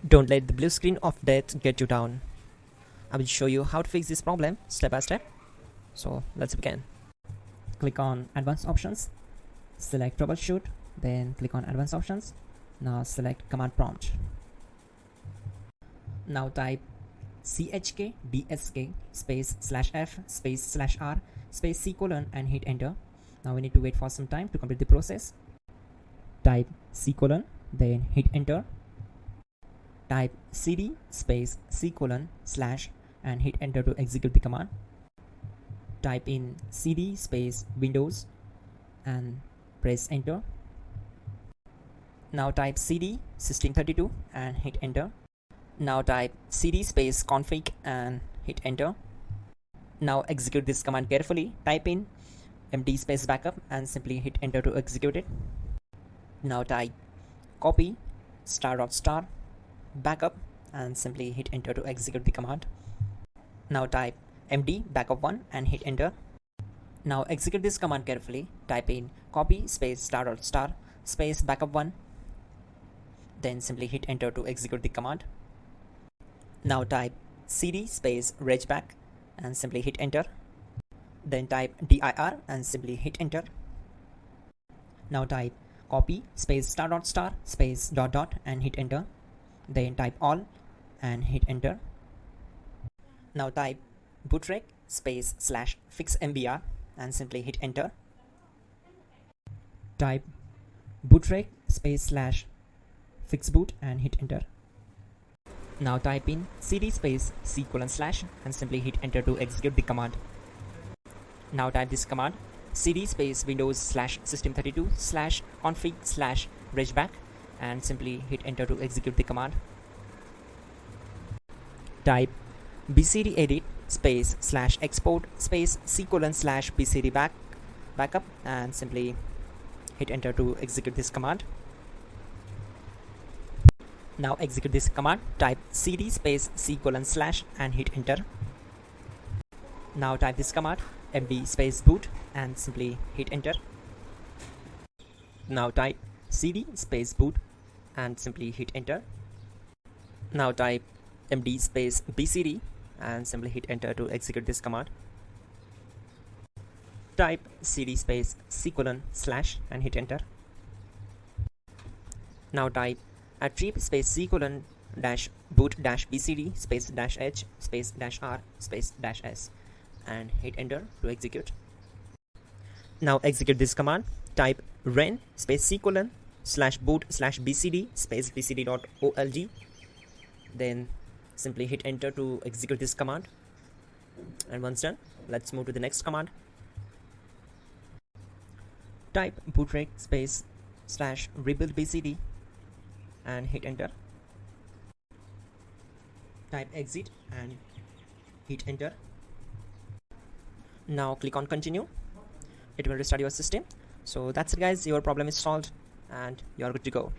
Don't let the blue screen of death get you down. I will show you how to fix this problem step by step. So let's begin. Click on Advanced Options, select Troubleshoot, then click on Advanced Options. Now select Command Prompt. Now type chkdsk space /f space /r space c : and hit enter. Now we need to wait for some time to complete the process. Type c : then hit enter. Type cd space c : / and hit enter to execute the command. Type in cd space Windows and press enter. Now type cd system32 and hit enter. Now type cd space config and hit enter. Now execute this command carefully. Type in md space backup and simply hit enter to execute it. Now type copy ** backup and simply hit enter to execute the command. Now type md backup1 and hit enter. Now execute this command carefully. Type in copy space ** space backup1, then simply hit enter to execute the command. Now type cd space regback and simply hit enter. Then type dir and simply hit enter. Now type copy space ** space ... and hit enter. Then type all and hit enter. Now type bootrec space /fixmbr and simply hit enter. Type bootrec space /fixboot and hit enter. Now type in cd space c : / and simply hit enter to execute the command. Now type this command cd space Windows /system32 /config /regback and simply hit enter to execute the command. Type bcd edit space /export space c : /bcd backup and simply hit enter to execute this command. Now execute this command. Type cd space c : / and hit enter. Now type this command md space boot and simply hit enter. Now type cd space boot and simply hit enter. Now type md space bcd and simply hit enter to execute this command. Type cd space c : / and hit enter. Now type attrib space c : -boot -bcd space -h space -r space -s and hit enter to execute. Now execute this command. Type ren space c : /boot /bcd space bcd.olg, then simply hit enter to execute this command. And once done, let's move to the next command. Type bootrec space /rebuild bcd and hit enter. Type exit and hit enter. Now click on continue. It will restart your system. So that's it guys, your problem is solved and you're good to go.